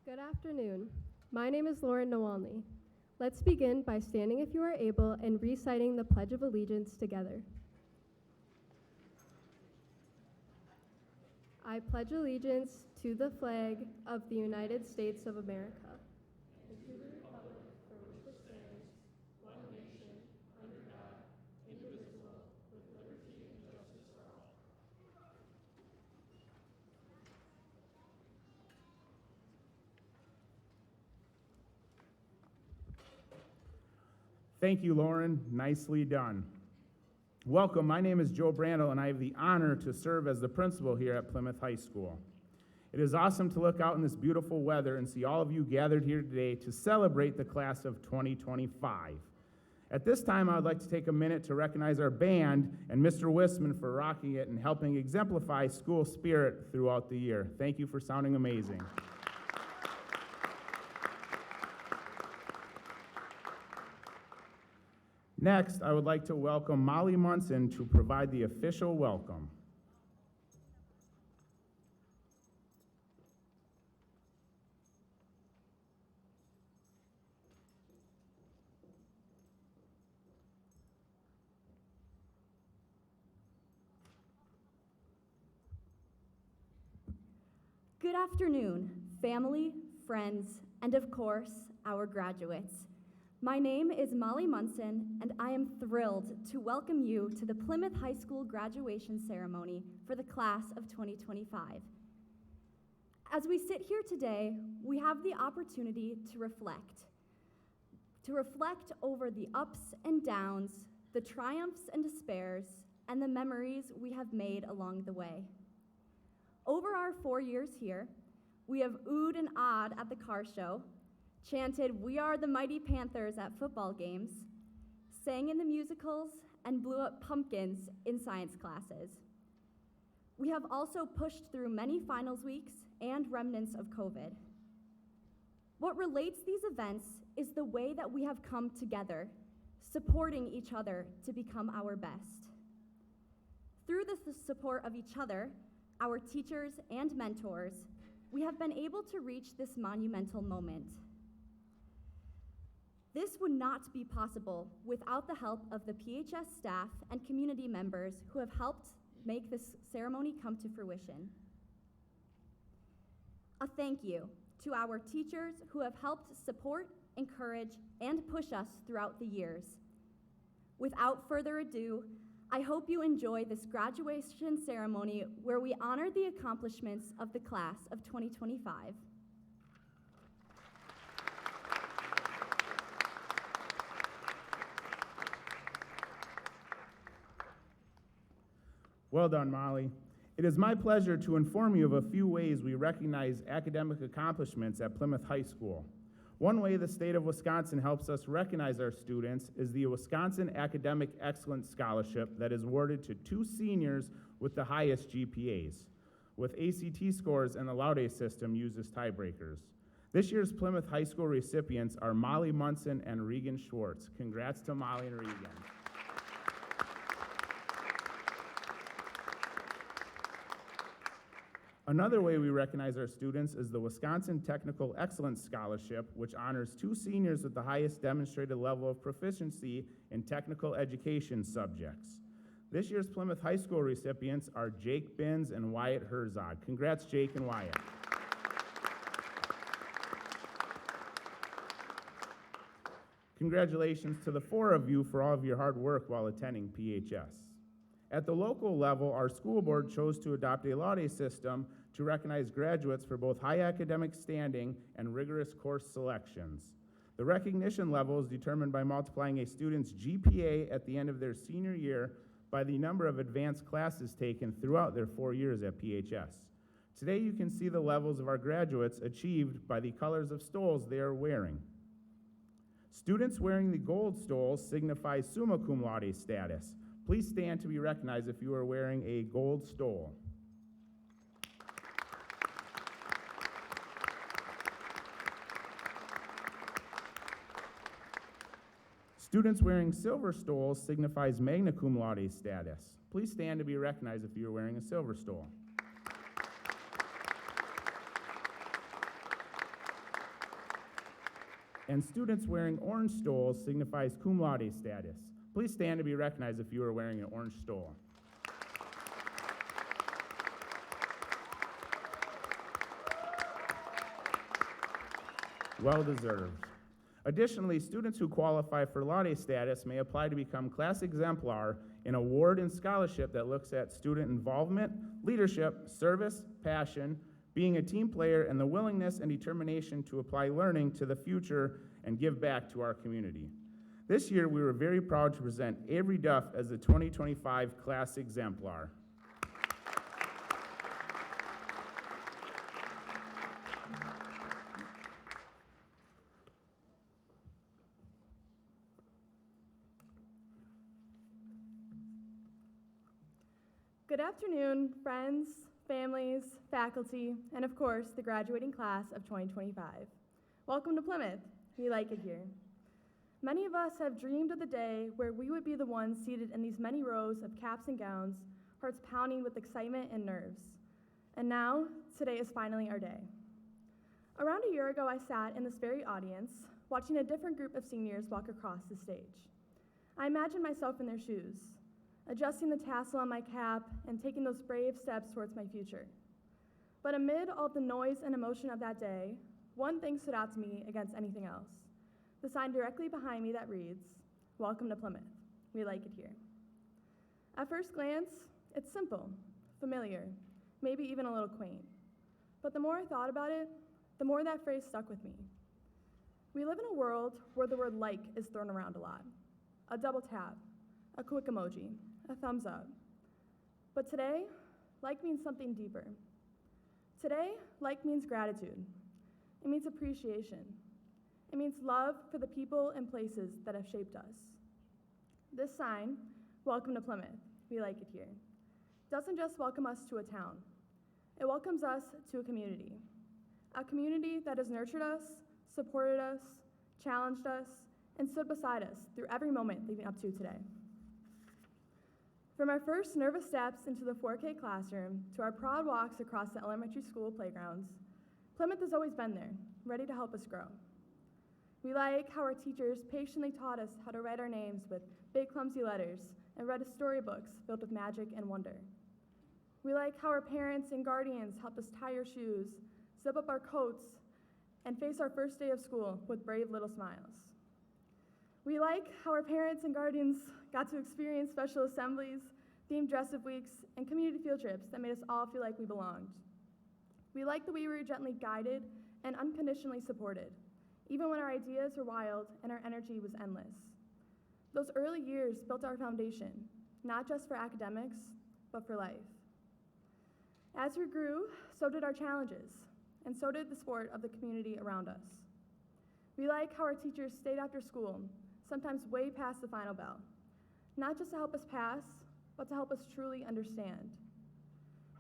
Good afternoon. My name is Lauren Nawalny. Let's begin by standing if you are able and reciting the Pledge of Allegiance together. I pledge allegiance to the flag of the United States of America and to the republic for which it stands, one nation, under God, indivisible, with liberty and justice for all. Thank you, Lauren. Nicely done. Welcome. My name is Joe Brandel, and I have the honor to serve as the principal here at Plymouth High School. It is awesome to look out in this beautiful weather and see all of you gathered here today to celebrate the class of 2025. At this time, I would like to take a minute to recognize our band and Mr. Wisman for rocking it and helping exemplify school spirit throughout the year. Thank you for sounding amazing. Next, I would like to welcome Molly Munson to provide the official welcome. Good afternoon, family, friends, and of course, our graduates. My name is Molly Munson, and I am thrilled to welcome you to the Plymouth High School graduation ceremony for the class of 2025. As we sit here today, we have the opportunity to reflect over the ups and downs, the triumphs and despairs, and the memories we have made along the way. Over our 4 years here, we have oohed and ahed at the car show, chanted "We Are the Mighty Panthers" at football games, sang in the musicals, and blew up pumpkins in science classes. We have also pushed through many finals weeks and remnants of COVID. What relates these events is the way that we have come together, supporting each other to become our best. Through the support of each other, our teachers and mentors, we have been able to reach this monumental moment. This would not be possible without the help of the PHS staff and community members who have helped make this ceremony come to fruition. A thank you to our teachers who have helped support, encourage, and push us throughout the years. Without further ado, I hope you enjoy this graduation ceremony where we honor the accomplishments of the class of 2025. Well done, Molly. It is my pleasure to inform you of a few ways we recognize academic accomplishments at Plymouth High School. One way the state of Wisconsin helps us recognize our students is the Wisconsin Academic Excellence Scholarship that is awarded to 2 seniors with the highest GPAs, with ACT scores and the Laude system used as tiebreakers. This year's Plymouth High School recipients are Molly Munson and Regan Schwartz. Congrats to Molly and Regan. Another way we recognize our students is the Wisconsin Technical Excellence Scholarship, which honors 2 seniors with the highest demonstrated level of proficiency in technical education subjects. This year's Plymouth High School recipients are Jake Binns and Wyatt Herzog. Congrats, Jake and Wyatt. Congratulations to the 4 of you for all of your hard work while attending PHS. At the local level, our school board chose to adopt a Laude system to recognize graduates for both high academic standing and rigorous course selections. The recognition level is determined by multiplying a student's GPA at the end of their senior year by the number of advanced classes taken throughout their 4 years at PHS. Today, you can see the levels of our graduates achieved by the colors of stoles they are wearing. Students wearing the gold stole signify summa cum laude status. Please stand to be recognized if you are wearing a gold stole. Students wearing silver stoles signifies magna cum laude status. Please stand to be recognized if you are wearing a silver stole. And students wearing orange stoles signifies cum laude status. Please stand to be recognized if you are wearing an orange stole. Well deserved. Additionally, students who qualify for laude status may apply to become class exemplar, an award and scholarship that looks at student involvement, leadership, service, passion, being a team player, and the willingness and determination to apply learning to the future and give back to our community. This year, we were very proud to present Avery Duff as the 2025 class exemplar. Good afternoon, friends, families, faculty, and of course, the graduating class of 2025. Welcome to Plymouth. We like it here. Many of us have dreamed of the day where we would be the ones seated in these many rows of caps and gowns, hearts pounding with excitement and nerves. And now, today is finally our day. Around a year ago, I sat in this very audience, watching a different group of seniors walk across the stage. I imagined myself in their shoes, adjusting the tassel on my cap and taking those brave steps towards my future. But amid all the noise and emotion of that day, one thing stood out to me against anything else. The sign directly behind me that reads, "Welcome to Plymouth. We like it here." At first glance, it's simple, familiar, maybe even a little quaint. But the more I thought about it, the more that phrase stuck with me. We live in a world where the word like is thrown around a lot. A double tap, a quick emoji, a thumbs up. But today, like means something deeper. Today, like means gratitude. It means appreciation. It means love for the people and places that have shaped us. This sign, "Welcome to Plymouth, we like it here," doesn't just welcome us to a town. It welcomes us to a community that has nurtured us, supported us, challenged us, and stood beside us through every moment leading up to today. From our first nervous steps into the 4K classroom to our proud walks across the elementary school playgrounds, Plymouth has always been there, ready to help us grow. We like how our teachers patiently taught us how to write our names with big clumsy letters and read us storybooks filled with magic and wonder. We like how our parents and guardians helped us tie our shoes, zip up our coats, and face our first day of school with brave little smiles. We like how our parents and guardians got to experience special assemblies, themed dress-up weeks, and community field trips that made us all feel like we belonged. We like that we were gently guided and unconditionally supported, even when our ideas were wild and our energy was endless. Those early years built our foundation, not just for academics, but for life. As we grew, so did our challenges, and so did the support of the community around us. We like how our teachers stayed after school, sometimes way past the final bell, not just to help us pass, but to help us truly understand.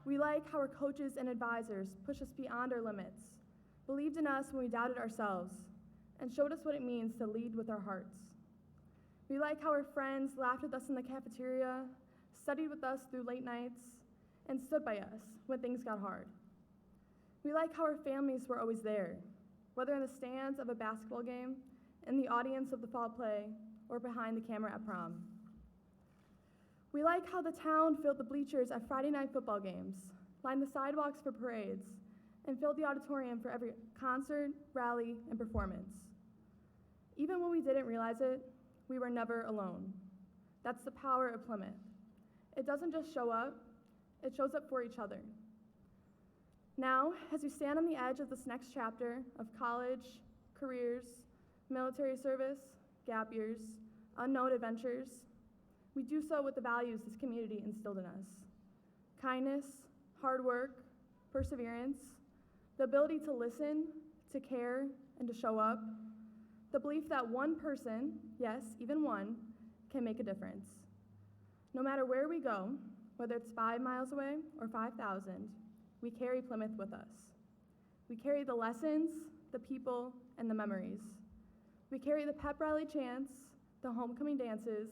We like how our coaches and advisors pushed us beyond our limits, believed in us when we doubted ourselves, and showed us what it means to lead with our hearts. We like how our friends laughed with us in the cafeteria, studied with us through late nights, and stood by us when things got hard. We like how our families were always there, whether in the stands of a basketball game, in the audience of the fall play, or behind the camera at prom. We like how the town filled the bleachers at Friday night football games, lined the sidewalks for parades, and filled the auditorium for every concert, rally, and performance. Even when we didn't realize it, we were never alone. That's the power of Plymouth. It doesn't just show up, it shows up for each other. Now, as we stand on the edge of this next chapter of college, careers, military service, gap years, unknown adventures, we do so with the values this community instilled in us: kindness, hard work, perseverance, the ability to listen, to care, and to show up, the belief that one person, yes, even one, can make a difference. No matter where we go, whether it's 5 miles away or 5,000, we carry Plymouth with us. We carry the lessons, the people, and the memories. We carry the pep rally chants, the homecoming dances,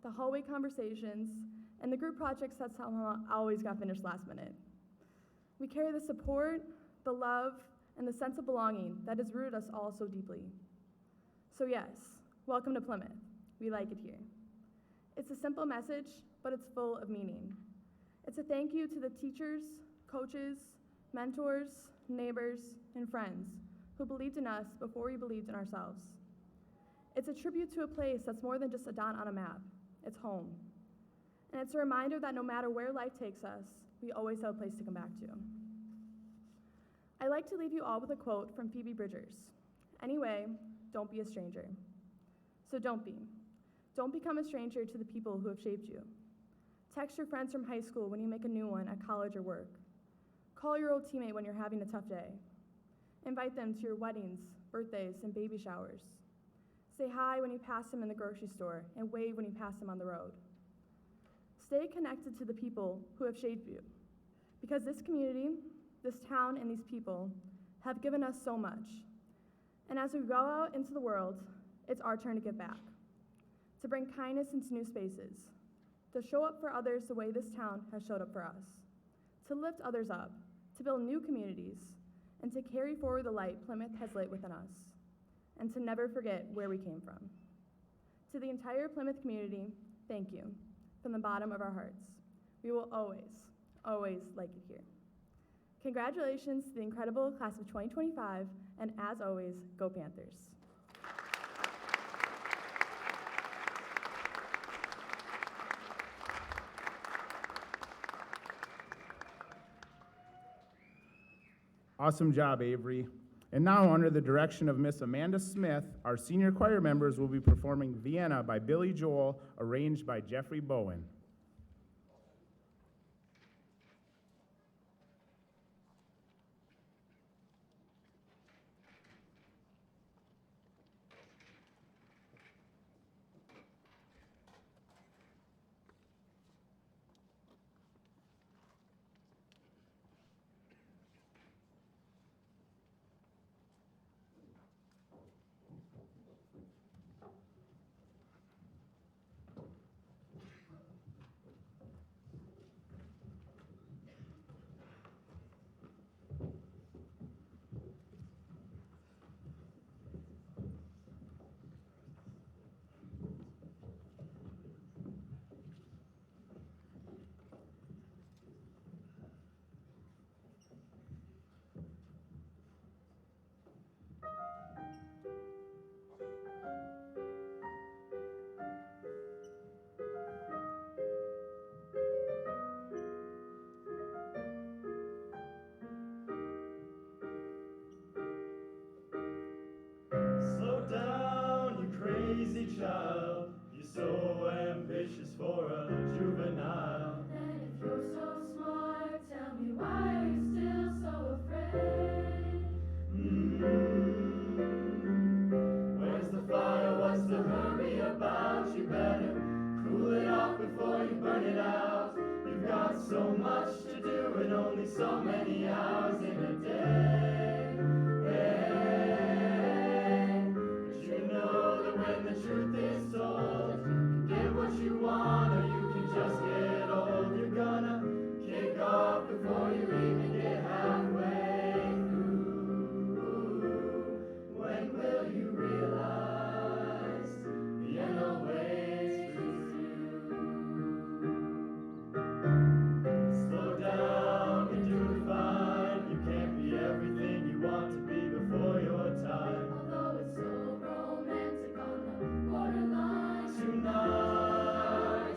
the hallway conversations, and the group projects that somehow always got finished last minute. We carry the support, the love, and the sense of belonging that has rooted us all so deeply. So yes, welcome to Plymouth. We like it here. It's a simple message, but it's full of meaning. It's a thank you to the teachers, coaches, mentors, neighbors, and friends who believed in us before we believed in ourselves. It's a tribute to a place that's more than just a dot on a map. It's home. And it's a reminder that no matter where life takes us, we always have a place to come back to. I like to leave you all with a quote from Phoebe Bridgers. Anyway, don't be a stranger. So don't be. Don't become a stranger to the people who have shaped you. Text your friends from high school when you make a new one at college or work. Call your old teammate when you're having a tough day. Invite them to your weddings, birthdays, and baby showers. Say hi when you pass them in the grocery store and wave when you pass them on the road. Stay connected to the people who have shaped you, because this community, this town, and these people have given us so much. And as we go out into the world, it's our turn to give back, to bring kindness into new spaces, to show up for others the way this town has showed up for us, to lift others up, to build new communities, and to carry forward the light Plymouth has lit within us, and to never forget where we came from. To the entire Plymouth community, thank you, from the bottom of our hearts. We will always, always like it here. Congratulations to the incredible class of 2025, and as always, go Panthers. Awesome job, Avery. And now, under the direction of Miss Amanda Smith, our senior choir members will be performing Vienna by Billy Joel, arranged by Jeffrey Bowen. Slow down, you crazy child. You're so ambitious for a juvenile. Then if you're so smart, tell me why are you still so afraid? Where's the fire? What's the hurry about? You better cool it off before you burn it out. You've got so much to do and only so many hours in a day. But you know that when the truth is told, you can get what you want or you can just get old. You're gonna kick off before you even get halfway through. When will you realize the end always chooses you? Slow down, you're doing fine. You can't be everything you want to be before your time. Although it's so romantic on the borderline. Tonight,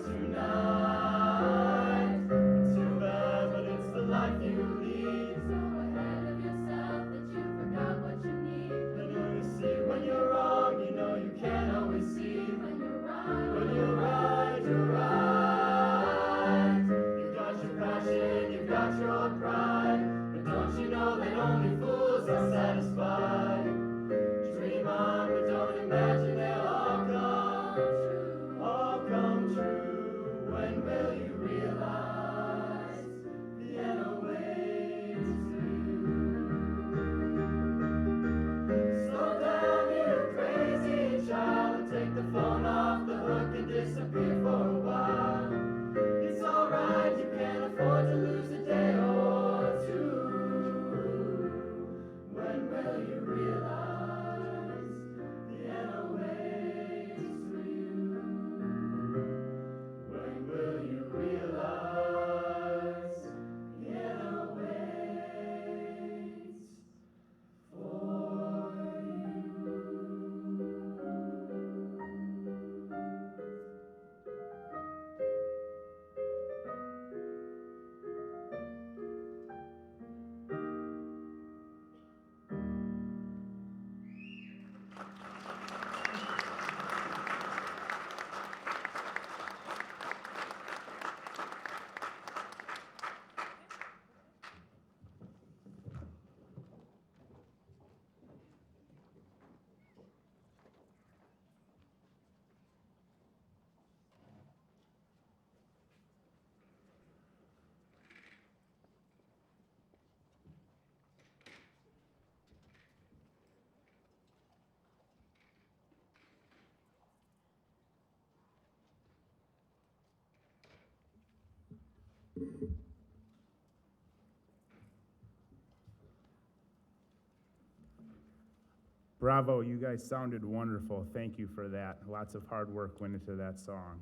Bravo, you guys sounded wonderful. Thank you for that. Lots of hard work went into that song.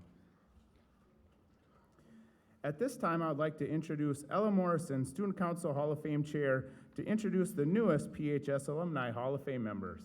At this time, I would like to introduce Ella Morrison, Student Council Hall of Fame Chair, to introduce the newest PHS Alumni Hall of Fame members.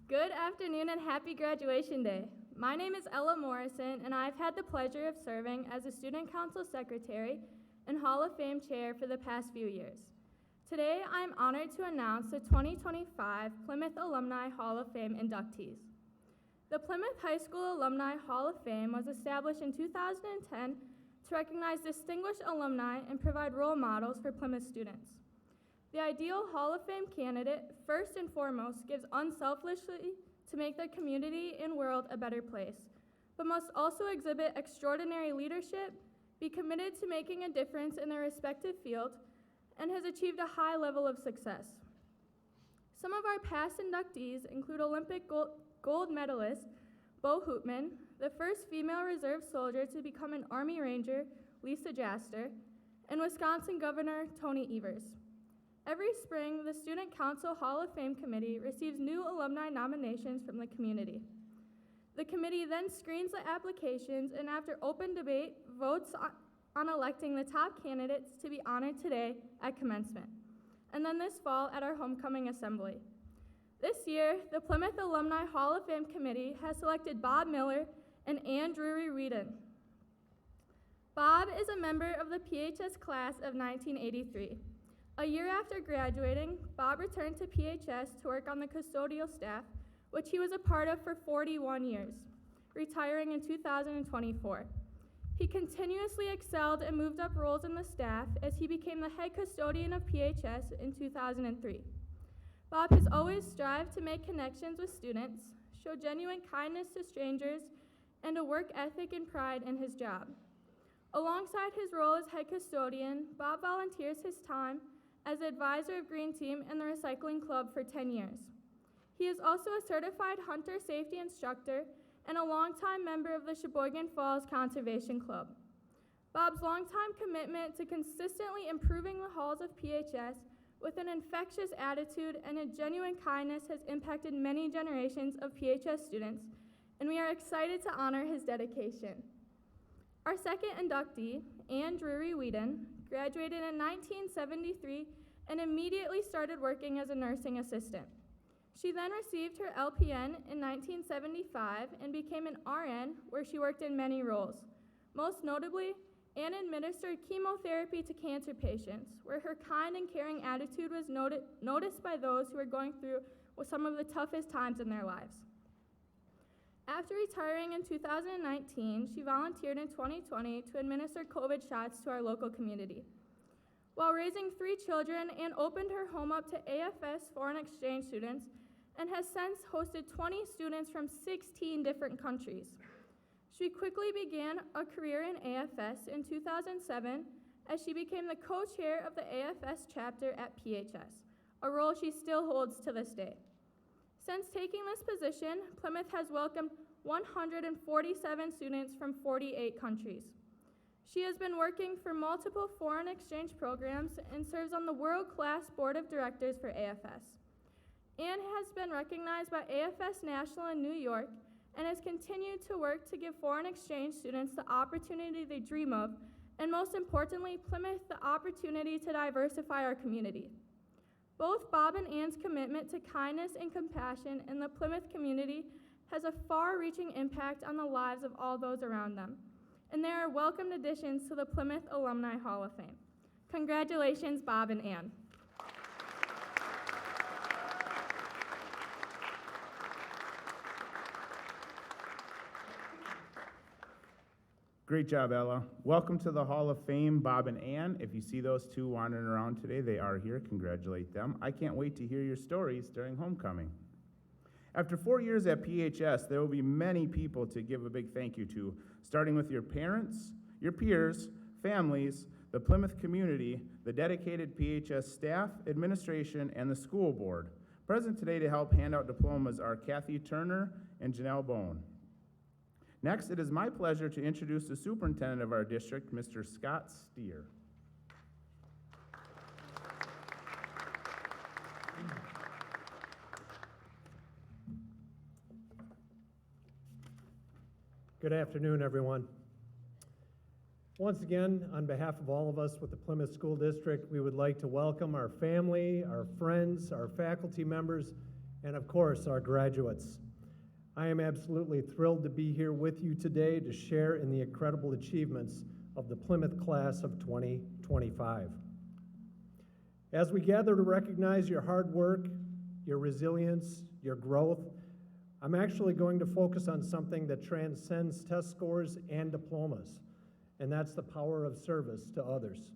Good afternoon and happy graduation day. My name is Ella Morrison, and I've had the pleasure of serving as a Student Council Secretary and Hall of Fame Chair for the past few years. Today, I'm honored to announce the 2025 Plymouth Alumni Hall of Fame inductees. The Plymouth High School Alumni Hall of Fame was established in 2010 to recognize distinguished alumni and provide role models for Plymouth students. The ideal Hall of Fame candidate, first and foremost, gives unselfishly to make their community and world a better place, but must also exhibit extraordinary leadership, be committed to making a difference in their respective field, and has achieved a high level of success. Some of our past inductees include Olympic gold medalist Bo Hoopman, the first female reserve soldier to become an Army Ranger, Lisa Jaster, and Wisconsin Governor Tony Evers. Every spring, the Student Council Hall of Fame Committee receives new alumni nominations from the community. The committee then screens the applications and, after open debate, votes on electing the top candidates to be honored today at commencement, and then this fall at our homecoming assembly. This year, the Plymouth Alumni Hall of Fame Committee has selected Bob Miller and Ann Drury-Whedon. Bob is a member of the PHS class of 1983. A year after graduating, Bob returned to PHS to work on the custodial staff, which he was a part of for 41 years, retiring in 2024. He continuously excelled and moved up roles in the staff as he became the head custodian of PHS in 2003. Bob has always strived to make connections with students, show genuine kindness to strangers, and a work ethic and pride in his job. Alongside his role as head custodian, Bob volunteers his time as advisor of Green Team and the Recycling Club for 10 years. He is also a certified hunter safety instructor and a longtime member of the Sheboygan Falls Conservation Club. Bob's longtime commitment to consistently improving the halls of PHS with an infectious attitude and a genuine kindness has impacted many generations of PHS students, and we are excited to honor his dedication. Our second inductee, Ann Drury-Whedon, graduated in 1973 and immediately started working as a nursing assistant. She then received her LPN in 1975 and became an RN, where she worked in many roles. Most notably, Ann administered chemotherapy to cancer patients, where her kind and caring attitude was noticed by those who were going through some of the toughest times in their lives. After retiring in 2019, she volunteered in 2020 to administer COVID shots to our local community. While raising 3 children, Ann opened her home up to AFS foreign exchange students and has since hosted 20 students from 16 different countries. She quickly began a career in AFS in 2007 as she became the co-chair of the AFS chapter at PHS, a role she still holds to this day. Since taking this position, Plymouth has welcomed 147 students from 48 countries. She has been working for multiple foreign exchange programs and serves on the world-class board of directors for AFS. Ann has been recognized by AFS National in New York and has continued to work to give foreign exchange students the opportunity they dream of, and most importantly, Plymouth the opportunity to diversify our community. Both Bob and Ann's commitment to kindness and compassion in the Plymouth community has a far-reaching impact on the lives of all those around them, and they are welcomed additions to the Plymouth Alumni Hall of Fame. Congratulations, Bob and Ann. Great job, Ella. Welcome to the Hall of Fame, Bob and Ann. If you see those two wandering around today, they are here. Congratulate them. I can't wait to hear your stories during homecoming. After 4 years at PHS, there will be many people to give a big thank you to, starting with your parents, your peers, families, the Plymouth community, the dedicated PHS staff, administration, and the school board. Present today to help hand out diplomas are Kathy Turner and Janelle Bone. Next, it is my pleasure to introduce the superintendent of our district, Mr. Scott Steer. Good afternoon, everyone. Once again, on behalf of all of us with the Plymouth School District, we would like to welcome our family, our friends, our faculty members, and of course, our graduates. I am absolutely thrilled to be here with you today to share in the incredible achievements of the Plymouth class of 2025. As we gather to recognize your hard work, your resilience, your growth, I'm actually going to focus on something that transcends test scores and diplomas, and that's the power of service to others.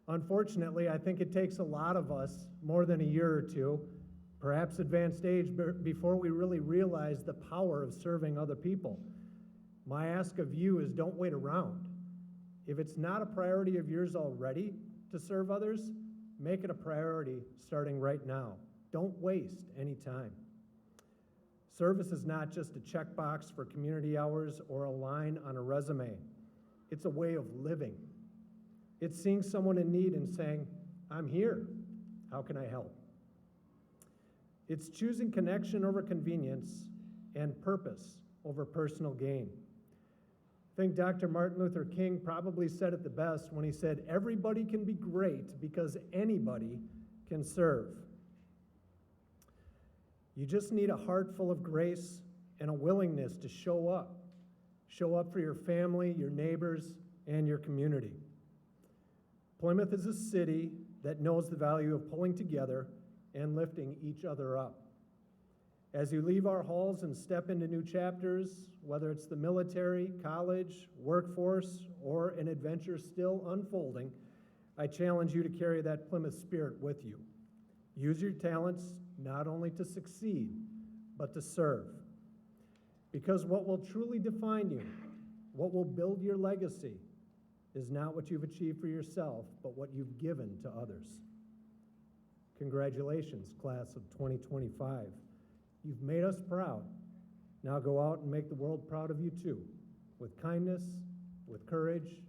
Unfortunately, I think it takes a lot of us, more than a year or two, perhaps advanced age, before we really realize the power of serving other people. My ask of you is don't wait around. If it's not a priority of yours already to serve others, make it a priority starting right now. Don't waste any time. Service is not just a checkbox for community hours or a line on a resume. It's a way of living. It's seeing someone in need and saying, I'm here. How can I help? It's choosing connection over convenience and purpose over personal gain. I think Dr. Martin Luther King probably said it the best when he said, everybody can be great because anybody can serve. You just need a heart full of grace and a willingness to show up. Show up for your family, your neighbors, and your community. Plymouth is a city that knows the value of pulling together and lifting each other up. As you leave our halls and step into new chapters, whether it's the military, college, workforce, or an adventure still unfolding, I challenge you to carry that Plymouth spirit with you. Use your talents not only to succeed, but to serve. Because what will truly define you, what will build your legacy, is not what you've achieved for yourself, but what you've given to others. Congratulations, class of 2025. You've made us proud. Now go out and make the world proud of you too, with kindness, with courage,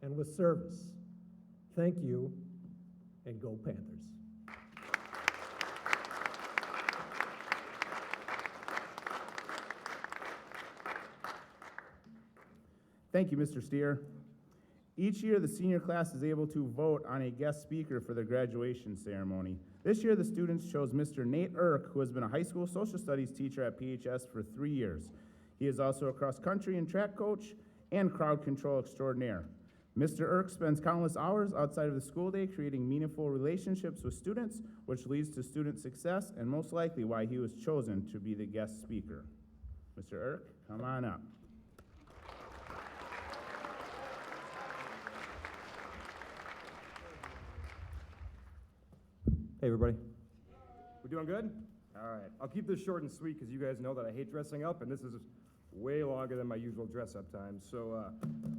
and with service. Thank you, and go Panthers. Thank you, Mr. Steer. Each year, the senior class is able to vote on a guest speaker for their graduation ceremony. This year, the students chose Mr. Nate Irk, who has been a high school social studies teacher at PHS for 3 years. He is also a cross-country and track coach and crowd control extraordinaire. Mr. Irk spends countless hours outside of the school day creating meaningful relationships with students, which leads to student success and most likely why he was chosen to be the guest speaker. Mr. Irk, come on up. Hey, everybody. We're doing good? All right. I'll keep this short and sweet because you guys know that I hate dressing up, and this is way longer than my usual dress-up time, so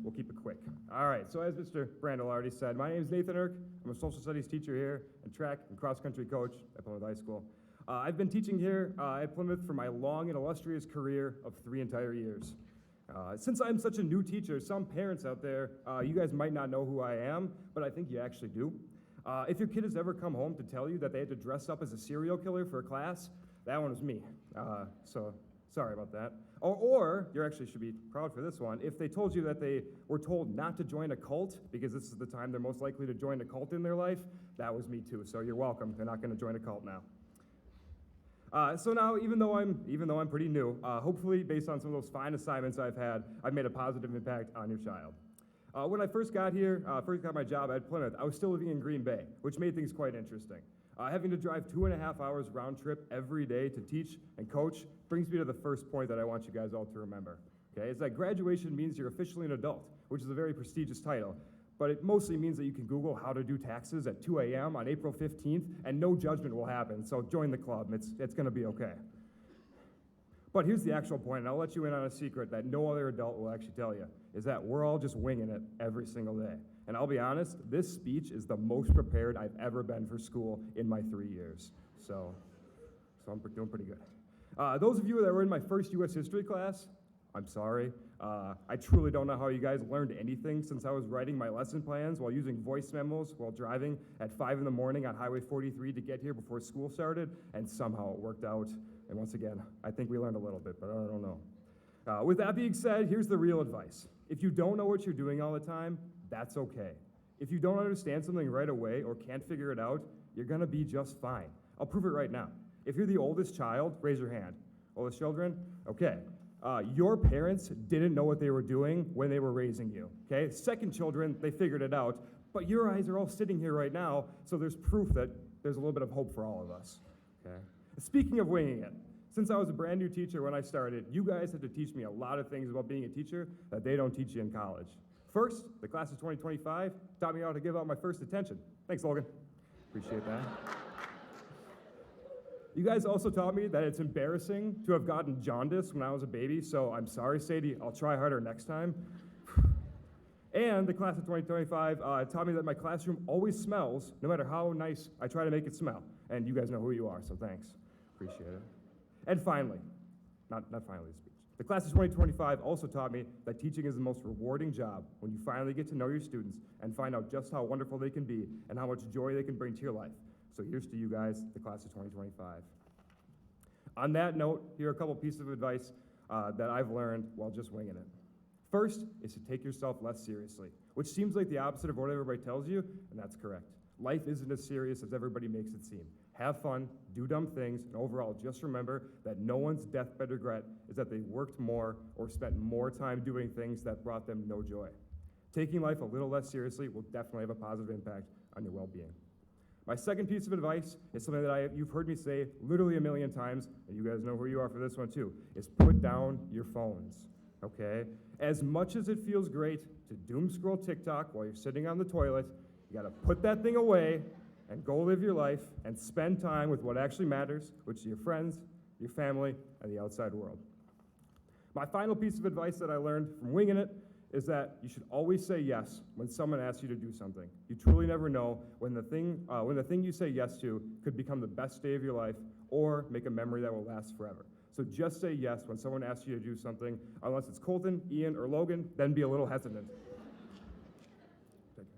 we'll keep it quick. All right. So as Mr. Brandel already said, my name is Nathan Irk. I'm a social studies teacher here and track and cross-country coach at Plymouth High School. I've been teaching here at Plymouth for my long and illustrious career of 3 entire years. Since I'm such a new teacher, some parents out there, you guys might not know who I am, but I think you actually do. If your kid has ever come home to tell you that they had to dress up as a serial killer for a class, that one was me. So sorry about that. Or you actually should be proud for this one. If they told you that they were told not to join a cult because this is the time they're most likely to join a cult in their life, that was me too. So you're welcome. They're not going to join a cult now. So now, even though I'm pretty new, hopefully based on some of those fine assignments I've had, I've made a positive impact on your child. When I first got here, first got my job at Plymouth, I was still living in Green Bay, which made things quite interesting. Having to drive 2.5 hours round trip every day to teach and coach brings me to the first point that I want you guys all to remember. Okay, it's that graduation means you're officially an adult, which is a very prestigious title, but it mostly means that you can Google how to do taxes at 2 a.m. on April 15th, and no judgment will happen, so join the club. It's going to be okay. But here's the actual point, and I'll let you in on a secret that no other adult will actually tell you, is that we're all just winging it every single day. And I'll be honest, this speech is the most prepared I've ever been for school in my 3 years. So I'm doing pretty good. Those of you that were in my first U.S. history class, I'm sorry. I truly don't know how you guys learned anything since I was writing my lesson plans while using voice memos while driving at 5 in the morning on Highway 43 to get here before school started, and somehow it worked out. And once again, I think we learned a little bit, but I don't know. With that being said, here's the real advice. If you don't know what you're doing all the time, that's okay. If you don't understand something right away or can't figure it out, you're gonna be just fine. I'll prove it right now. If you're the oldest child, raise your hand. Oldest children? Okay. Your parents didn't know what they were doing when they were raising you, okay? Second children, they figured it out, but your eyes are all sitting here right now, so there's proof that there's a little bit of hope for all of us, okay? Speaking of winging it, since I was a brand new teacher when I started, you guys had to teach me a lot of things about being a teacher that they don't teach you in college. First, the class of 2025 taught me how to give out my first attention. Thanks, Logan. Appreciate that. You guys also taught me that it's embarrassing to have gotten jaundice when I was a baby, so I'm sorry, Sadie, I'll try harder next time. And the class of 2025 taught me that my classroom always smells, no matter how nice I try to make it smell. And you guys know who you are, so thanks. Appreciate it. And finally, not finally, the speech. The class of 2025 also taught me that teaching is the most rewarding job when you finally get to know your students and find out just how wonderful they can be and how much joy they can bring to your life. So here's to you guys, the class of 2025. On that note, here are a couple pieces of advice that I've learned while just winging it. First is to take yourself less seriously, which seems like the opposite of what everybody tells you, and that's correct. Life isn't as serious as everybody makes it seem. Have fun, do dumb things, and overall, just remember that no one's deathbed regret is that they worked more or spent more time doing things that brought them no joy. Taking life a little less seriously will definitely have a positive impact on your well-being. My second piece of advice is something that you've heard me say literally a million times, and you guys know who you are for this one too, is put down your phones, okay? As much as it feels great to doom scroll TikTok while you're sitting on the toilet, you gotta put that thing away and go live your life and spend time with what actually matters, which is your friends, your family, and the outside world. My final piece of advice that I learned from winging it is that you should always say yes when someone asks you to do something. You truly never know when the thing you say yes to could become the best day of your life or make a memory that will last forever. So just say yes when someone asks you to do something, unless it's Colton, Ian, or Logan, then be a little hesitant.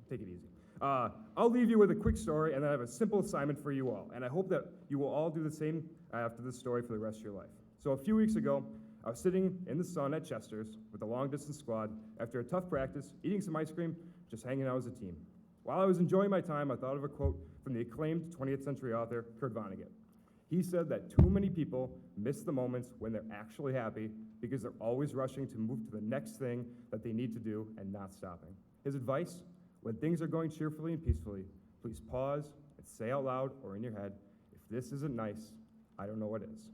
Take it easy. I'll leave you with a quick story, and then I have a simple assignment for you all, and I hope that you will all do the same after this story for the rest of your life. So a few weeks ago, I was sitting in the sun at Chester's with the long-distance squad after a tough practice, eating some ice cream, just hanging out as a team. While I was enjoying my time, I thought of a quote from the acclaimed 20th century author, Kurt Vonnegut. He said that too many people miss the moments when they're actually happy because they're always rushing to move to the next thing that they need to do and not stopping. His advice, when things are going cheerfully and peacefully, please pause and say out loud or in your head, if this isn't nice, I don't know what is.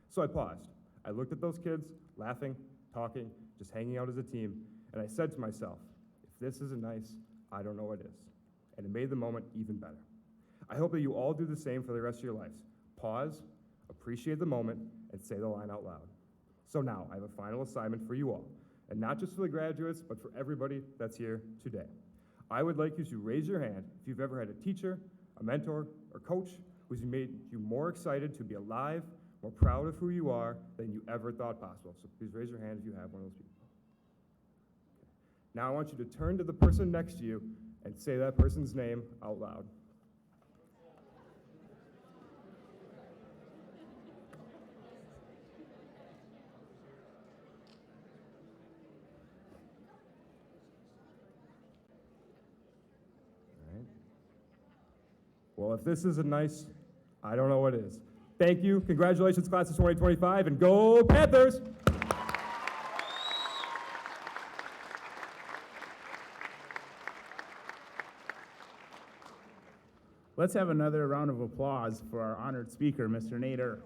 So I paused. I looked at those kids, laughing, talking, just hanging out as a team, and I said to myself, if this isn't nice, I don't know what is. And it made the moment even better. I hope that you all do the same for the rest of your lives. Pause, appreciate the moment, and say the line out loud. So now, I have a final assignment for you all, and not just for the graduates, but for everybody that's here today. I would like you to raise your hand if you've ever had a teacher, a mentor, or coach who's made you more excited to be alive, more proud of who you are than you ever thought possible. So please raise your hand if you have one of those people. Okay. Now I want you to turn to the person next to you and say that person's name out loud. All right. Well, if this isn't nice, I don't know what is. Thank you. Congratulations, class of 2025, and go Panthers! Let's have another round of applause for our honored speaker, Mr. Nader.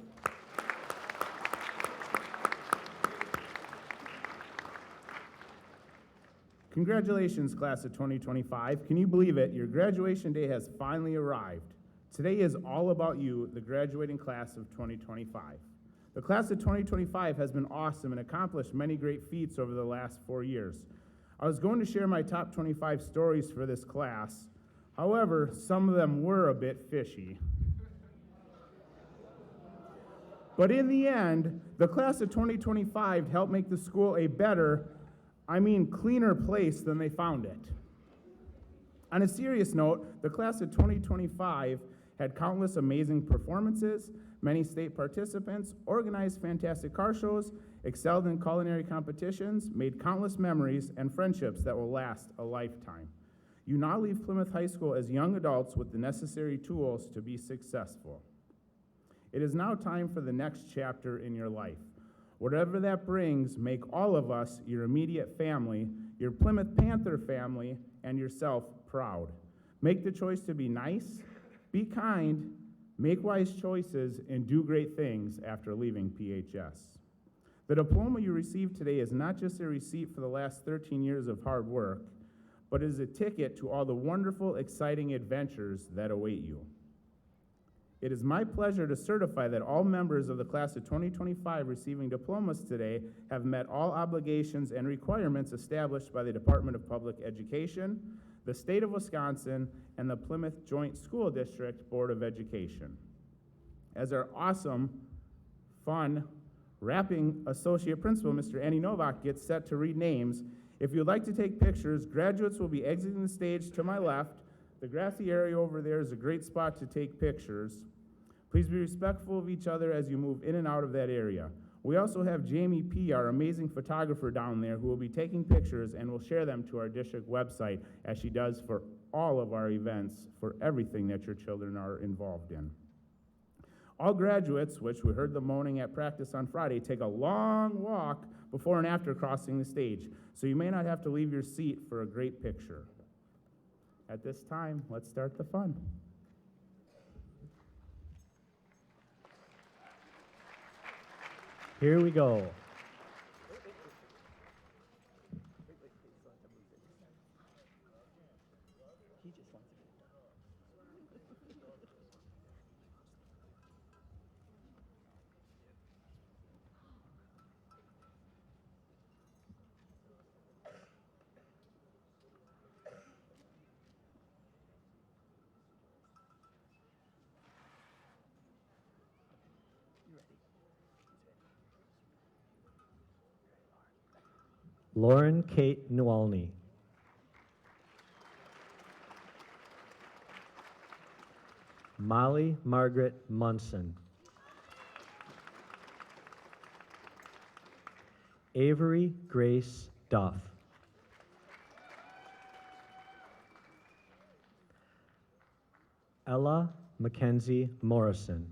Congratulations, class of 2025. Can you believe it? Your graduation day has finally arrived. Today is all about you, the graduating class of 2025. The class of 2025 has been awesome and accomplished many great feats over the last 4 years. I was going to share my top 25 stories for this class. However, some of them were a bit fishy. But in the end, the class of 2025 helped make the school a better, cleaner place than they found it. On a serious note, the class of 2025 had countless amazing performances, many state participants, organized fantastic car shows, excelled in culinary competitions, made countless memories and friendships that will last a lifetime. You now leave Plymouth High School as young adults with the necessary tools to be successful. It is now time for the next chapter in your life. Whatever that brings, make all of us, your immediate family, your Plymouth Panther family, and yourself proud. Make the choice to be nice, be kind, make wise choices, and do great things after leaving PHS. The diploma you receive today is not just a receipt for the last 13 years of hard work, but is a ticket to all the wonderful, exciting adventures that await you. It is my pleasure to certify that all members of the class of 2025 receiving diplomas today have met all obligations and requirements established by the Department of Public Education, the state of Wisconsin, and the Plymouth Joint School District Board of Education. As our awesome, fun, rapping associate principal, Mr. Andy Novak, gets set to read names, if you'd like to take pictures, graduates will be exiting the stage to my left. The grassy area over there is a great spot to take pictures. Please be respectful of each other as you move in and out of that area. We also have Jamie P., our amazing photographer down there, who will be taking pictures and will share them to our district website, as she does for all of our events, for everything that your children are involved in. All graduates, which we heard the moaning at practice on Friday, take a long walk before and after crossing the stage, so you may not have to leave your seat for a great picture. At this time, let's start the fun. Here we go. Lauren Kate Nowalny. Molly Margaret Munson. Avery Grace Duff. Ella Mackenzie Morrison.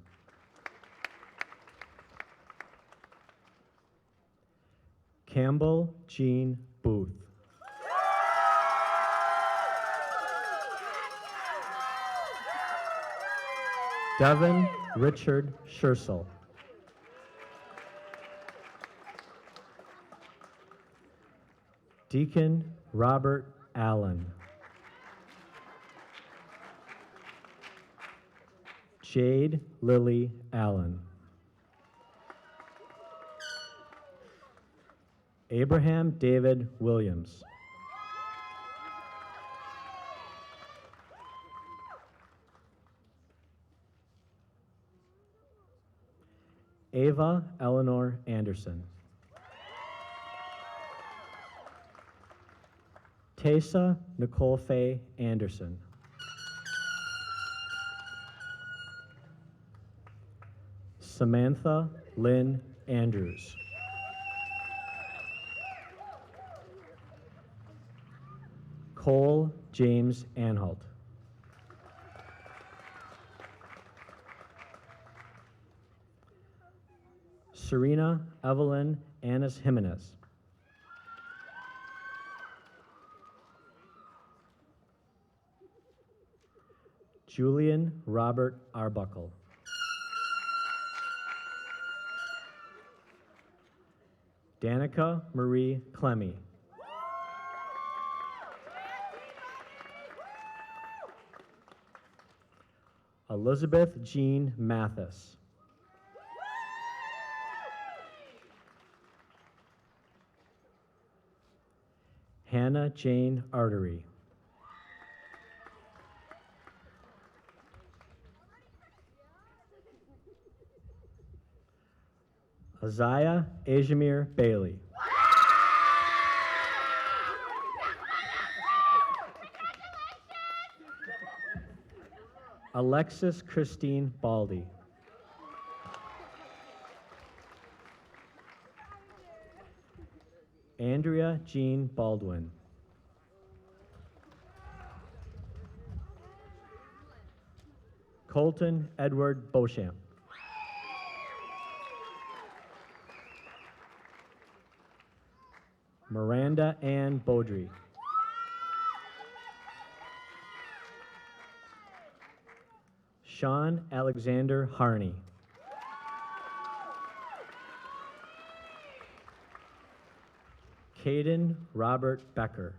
Campbell Jean Booth. Devin Richard Schursel. Deacon Robert Allen. Jade Lily Allen. Abraham David Williams. Ava Eleanor Anderson. Tessa Nicole Faye Anderson. Samantha Lynn Andrews. Cole James Anhalt. Serena Evelyn Annis Jimenez. Julian Robert Arbuckle. Danica Marie Clemmy. Elizabeth Jean Mathis. Hannah Jane Artery. Isaiah Ajamir Bailey. Alexis Christine Baldy. Andrea Jean Baldwin. Colton Edward Beauchamp. Miranda Ann Beaudry. Sean Alexander Harney. Caden Robert Becker.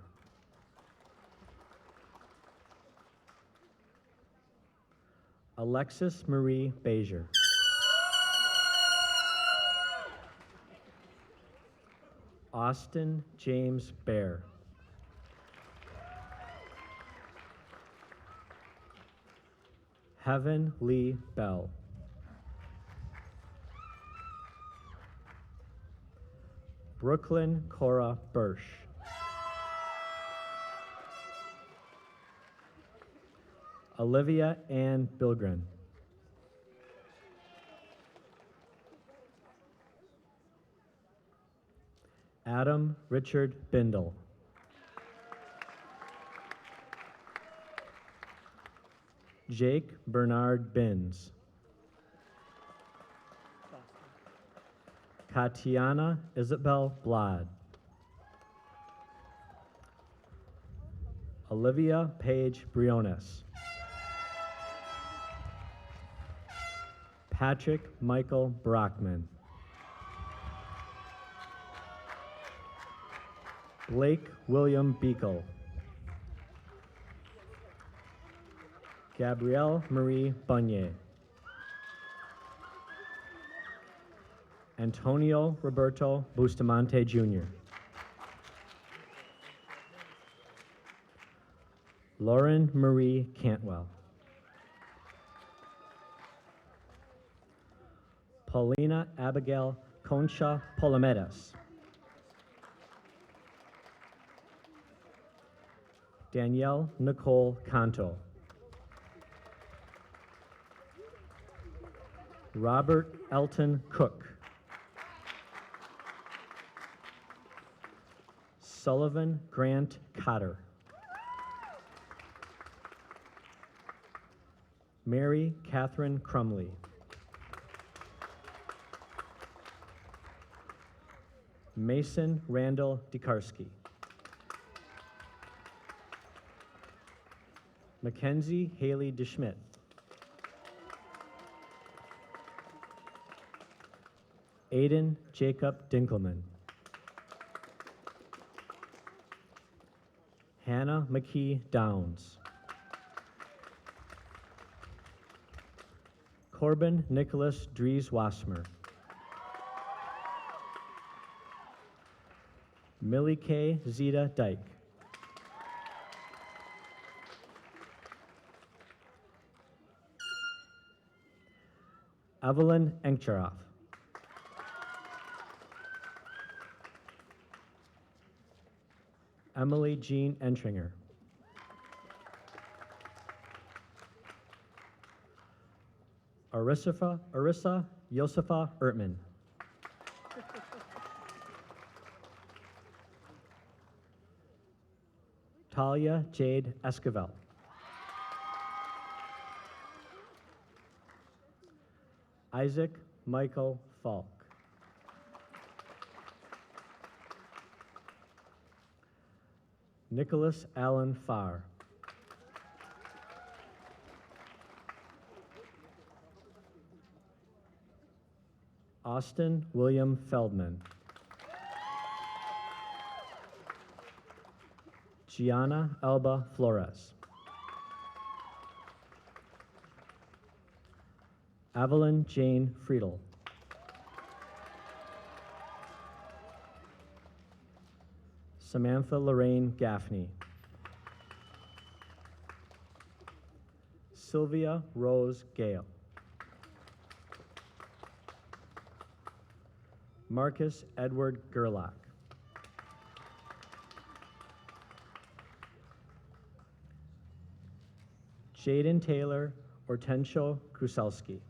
Alexis Marie Bezier. Austin James Bear. Heaven Lee Bell. Brooklyn Cora Birsch. Olivia Ann Bilgren. Adam Richard Bindle. Jake Bernard Binns. Katiana Isabel Blad. Olivia Paige Briones. Patrick Michael Brockman. Blake William Beekle. Gabrielle Marie Bunye. Antonio Roberto Bustamante Jr. Lauren Marie Cantwell. Paulina Abigail Concha Polomedes. Danielle Nicole Canto. Robert Elton Cook. Sullivan Grant Cotter. Mary Catherine Crumley. Mason Randall DeKarski. Mackenzie Haley DeSchmidt. Aiden Jacob Dinkelman. Hannah McKee Downs. Corbin Nicholas Dries Wasmer. Millie K. Zeta Dyke. Evelyn Encheroff. Emily Jean Entringer. Arissa Josefa Ertman. Talia Jade Esquivel. Isaac Michael Falk. Nicholas Allen Farr. Austin William Feldman. Gianna Elba Flores. Evelyn Jane Friedel. Samantha Lorraine Gaffney. Sylvia Rose Gale. Marcus Edward Gerlach. Jaden Taylor Hortensio Kruselski.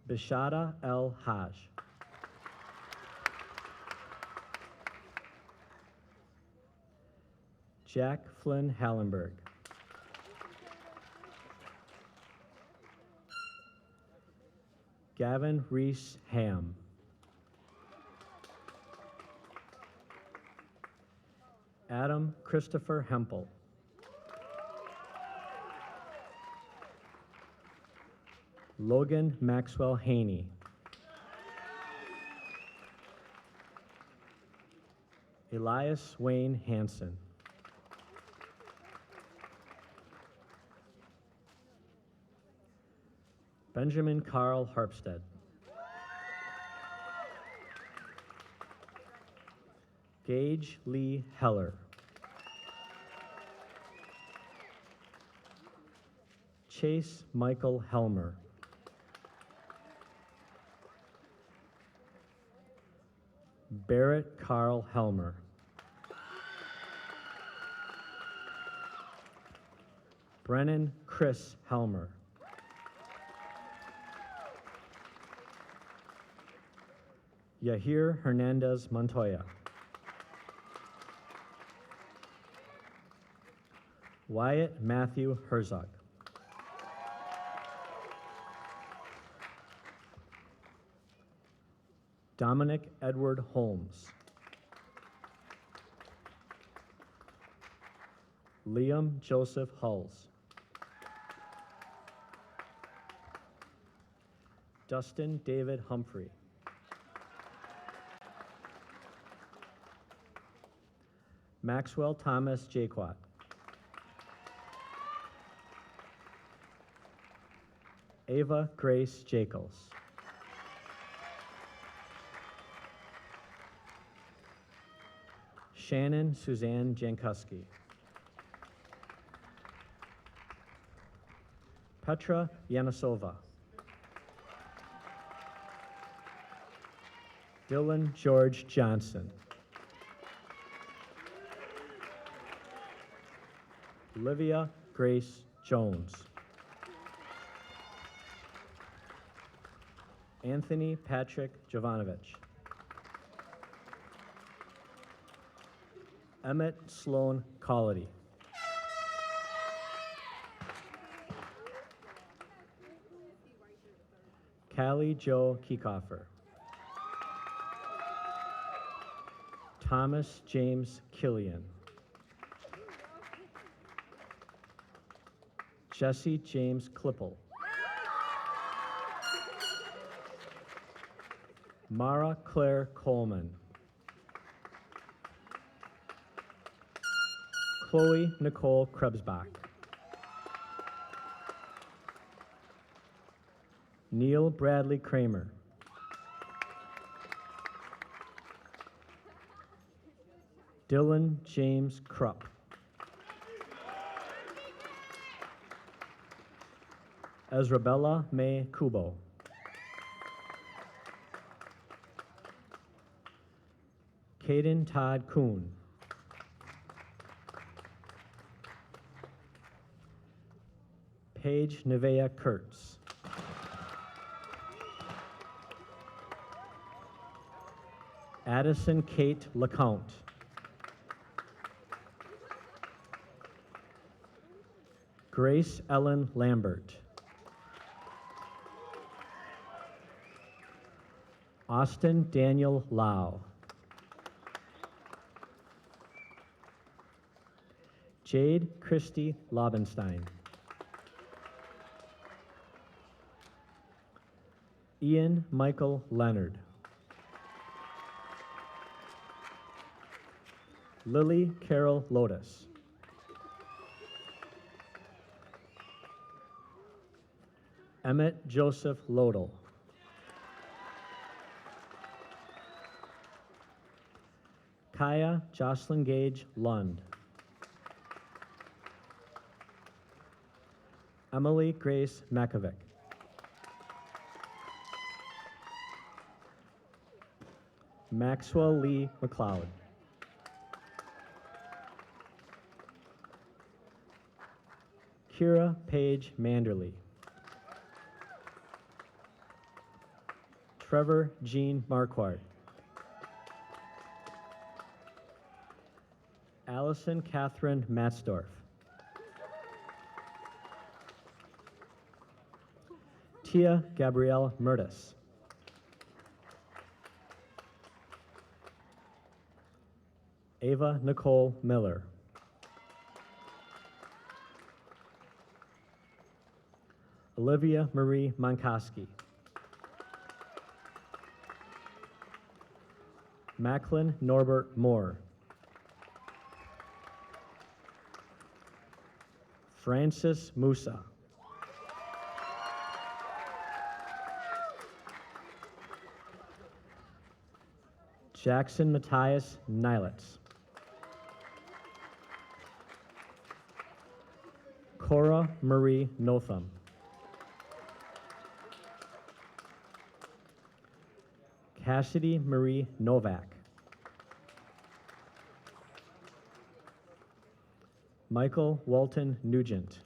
Bishada L. Haj. Jack Flynn Hallenberg. Gavin Reese Ham. Adam Christopher Hempel. Logan Maxwell Haney. Elias Wayne Hansen. Benjamin Carl Harpstead. Gage Lee Heller. Chase Michael Helmer. Barrett Carl Helmer. Brennan Chris Helmer. Yahir Hernandez Montoya. Wyatt Matthew Herzog. Dominic Edward Holmes. Liam Joseph Hulls. Dustin David Humphrey. Maxwell Thomas Jaquat. Ava Grace Jacobs. Shannon Suzanne Jankowski. Petra Yanisova. Dylan George Johnson. Olivia Grace Jones. Anthony Patrick Jovanovich. Emmett Sloan Colledy. Callie Joe Kiekoffer. Thomas James Killian. Jesse James Klippel. Mara Claire Coleman. Chloe Nicole Krebsbach. Neil Bradley Kramer. Dylan James Krupp. Ezrabella May Kubo. Caden Todd Kuhn. Paige Nevea Kurtz. Addison Kate LeCount. Grace Ellen Lambert. Austin Daniel Lau. Jade Christy Lobenstein. Ian Michael Leonard. Lily Carol Lotus. Emmett Joseph Lodel. Kaya Jocelyn Gage Lund. Emily Grace Makovic. Maxwell Lee McLeod. Kira Paige Manderly. Trevor Jean Marquardt. Allison Catherine Matzdorf. Tia Gabrielle Murtis. Ava Nicole Miller. Olivia Marie Monkoski. Macklin Norbert Moore. Francis Musa. Jackson Matthias Nilitz. Cora Marie Notham. Cassidy Marie Novak. Michael Walton Nugent.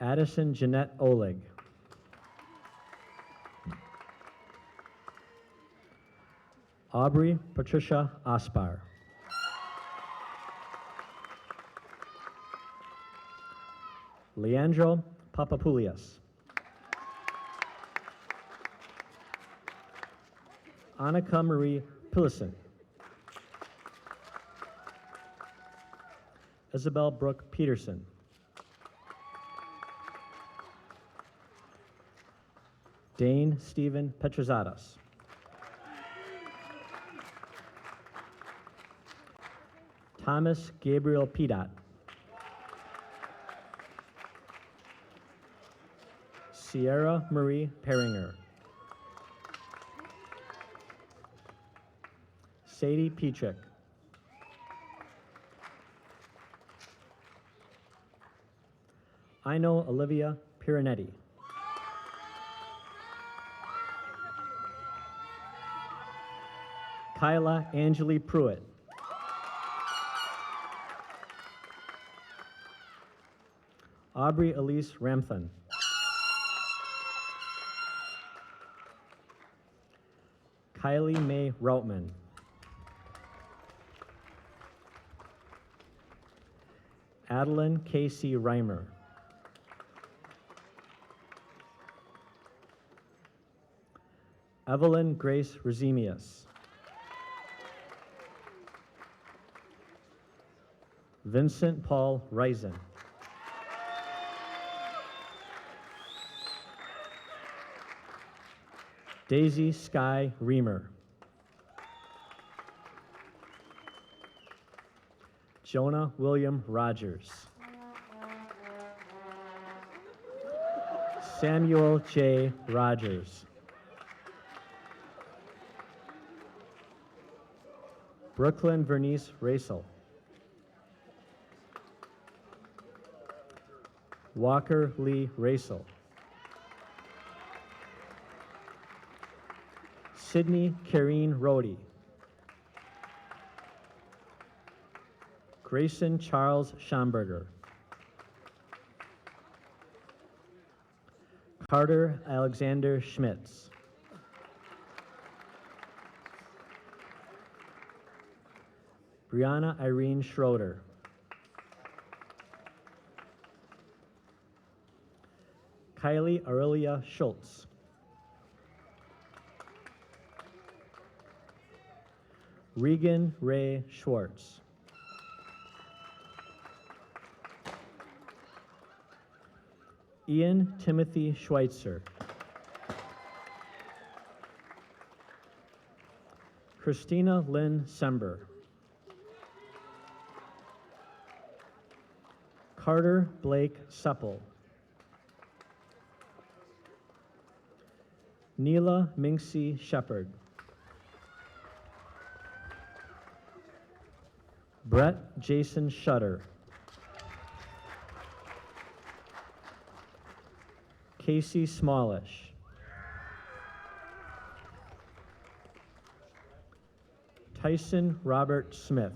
Addison Jeanette Oleg. Aubrey Patricia Aspar. Leandro Papapoulias. Annika Marie Pillison. Isabel Brooke Peterson. Dane Stephen Petrozatos. Thomas Gabriel Pidat. Sierra Marie Peringer. Sadie Petrick. I know Olivia Piranetti. Kyla Angeli Pruitt. Aubrey Elise Ramthun. Kylie Mae Routman. Adeline Casey Reimer. Evelyn Grace Resemius. Vincent Paul Reisen. Daisy Sky Reamer. Jonah William Rogers. Samuel J. Rogers. Brooklyn Vernice Racel. Walker Lee Racel. Sydney Karine Rohde. Grayson Charles Schomburger. Carter Alexander Schmitz. Brianna Irene Schroeder. Kylie Aurelia Schultz. Regan Ray Schwartz. Ian Timothy Schweitzer. Christina Lynn Sember. Carter Blake Supple. Neela Minxie Shepherd. Brett Jason Shutter. Casey Smallish. Tyson Robert Smith.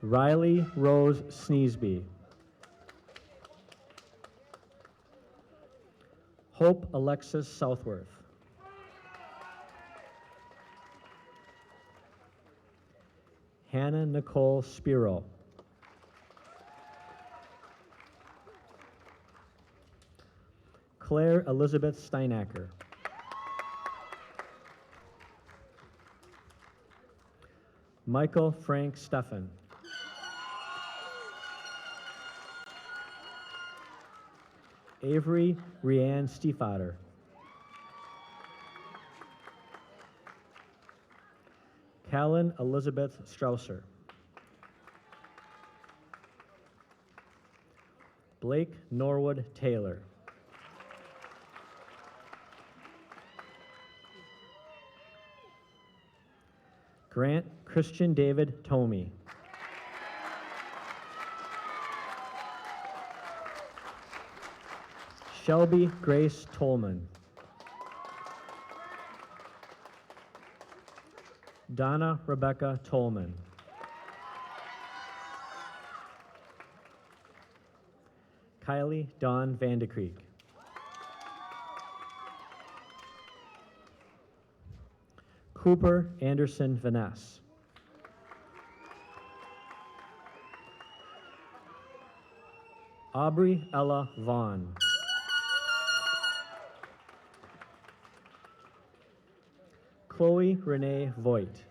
Riley Rose Sneesby. Hope Alexis Southworth. Hannah Nicole Spiro. Claire Elizabeth Steinacker. Michael Frank Steffen. Avery Rianne Stiefvater. Callan Elizabeth Strausser. Blake Norwood Taylor. Grant Christian David Tomey. Shelby Grace Tolman. Donna Rebecca Tolman. Kylie Dawn Vandekreek. Cooper Anderson Vaness. Aubrey Ella Vaughn. Chloe Renee Voigt.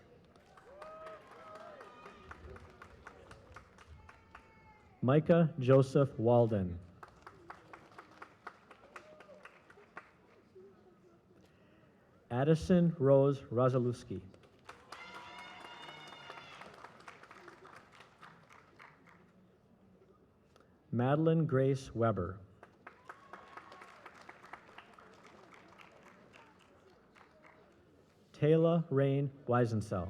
Micah Joseph Walden. Addison Rose Rozalewski. Madeline Grace Weber. Taylor Rain Weisensell.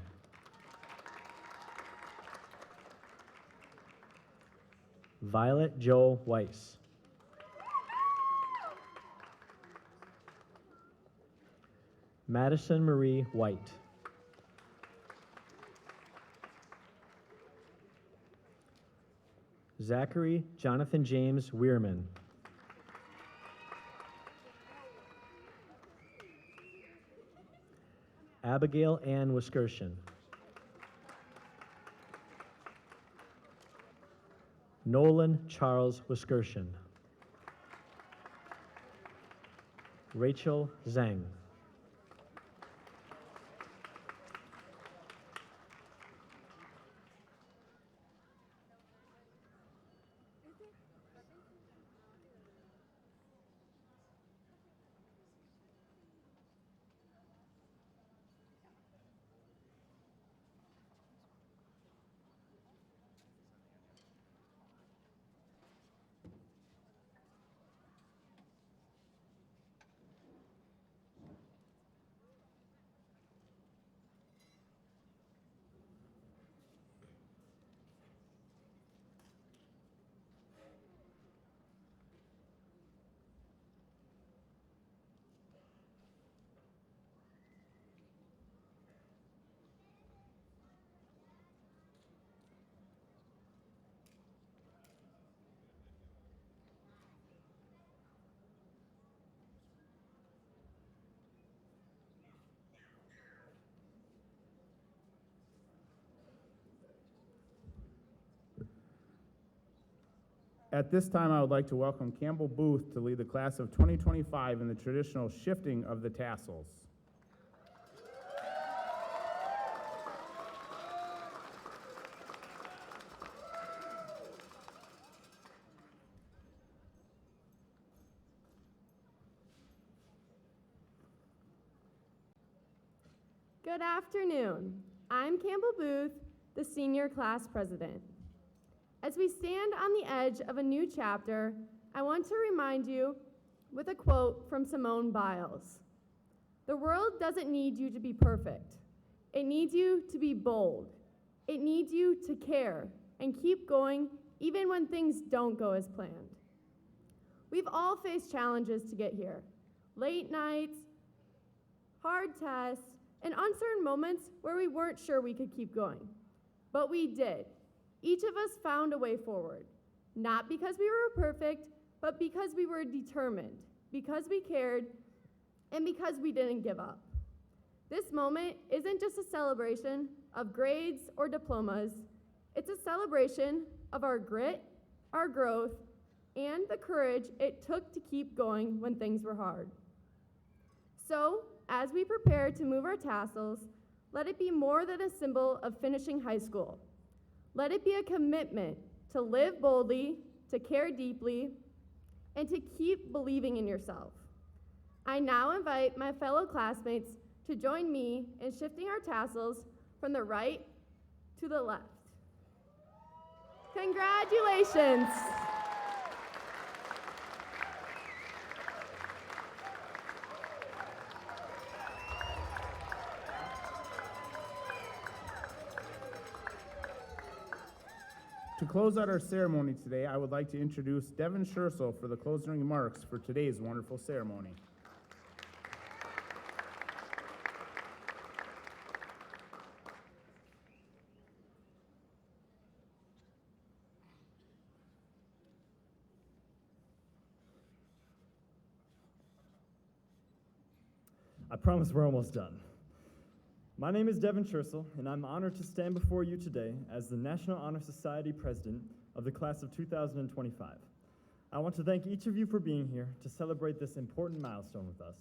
Violet Joe Weiss. Madison Marie White. Zachary Jonathan James Weirman. Abigail Ann Wiskerson. Nolan Charles Wiskerson. Rachel Zhang. At this time, I would like to welcome Campbell Booth to lead the class of 2025 in the traditional shifting of the tassels. Good afternoon. I'm Campbell Booth, the senior class president. As we stand on the edge of a new chapter, I want to remind you with a quote from Simone Biles. The world doesn't need you to be perfect. It needs you to be bold. It needs you to care and keep going even when things don't go as planned. We've all faced challenges to get here. Late nights, hard tests, and uncertain moments where we weren't sure we could keep going. But we did. Each of us found a way forward, not because we were perfect, but because we were determined, because we cared, and because we didn't give up. This moment isn't just a celebration of grades or diplomas, it's a celebration of our grit, our growth, and the courage it took to keep going when things were hard. So, as we prepare to move our tassels, let it be more than a symbol of finishing high school. Let it be a commitment to live boldly, to care deeply, and to keep believing in yourself. I now invite my fellow classmates to join me in shifting our tassels from the right to the left. Congratulations! To close out our ceremony today, I would like to introduce Devin Scherzel for the closing remarks for today's wonderful ceremony. I promise we're almost done. My name is Devin Scherzel, and I'm honored to stand before you today as the National Honor Society President of the Class of 2025. I want to thank each of you for being here to celebrate this important milestone with us.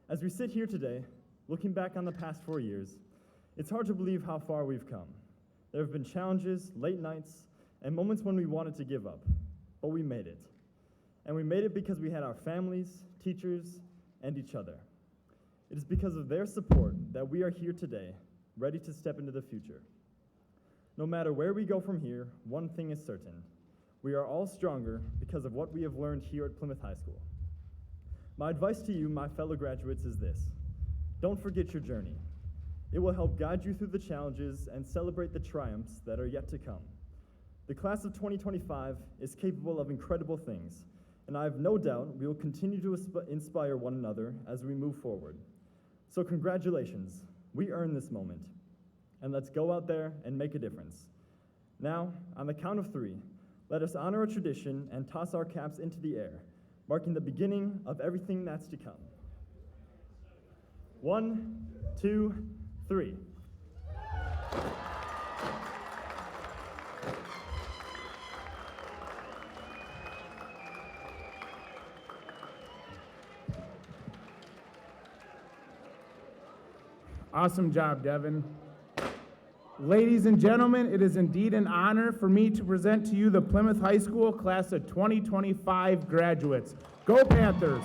As we sit here today, looking back on the past 4 years, it's hard to believe how far we've come. There have been challenges, late nights, and moments when we wanted to give up, but we made it. And we made it because we had our families, teachers, and each other. It is because of their support that we are here today, ready to step into the future. No matter where we go from here, one thing is certain. We are all stronger because of what we have learned here at Plymouth High School. My advice to you, my fellow graduates, is this. Don't forget your journey. It will help guide you through the challenges and celebrate the triumphs that are yet to come. The class of 2025 is capable of incredible things, and I have no doubt we will continue to inspire one another as we move forward. So congratulations, we earned this moment, and let's go out there and make a difference. Now, on the count of 3, let us honor a tradition and toss our caps into the air, marking the beginning of everything that's to come. 1, 2, 3. Awesome job, Devin. Ladies and gentlemen, it is indeed an honor for me to present to you the Plymouth High School Class of 2025 graduates. Go Panthers!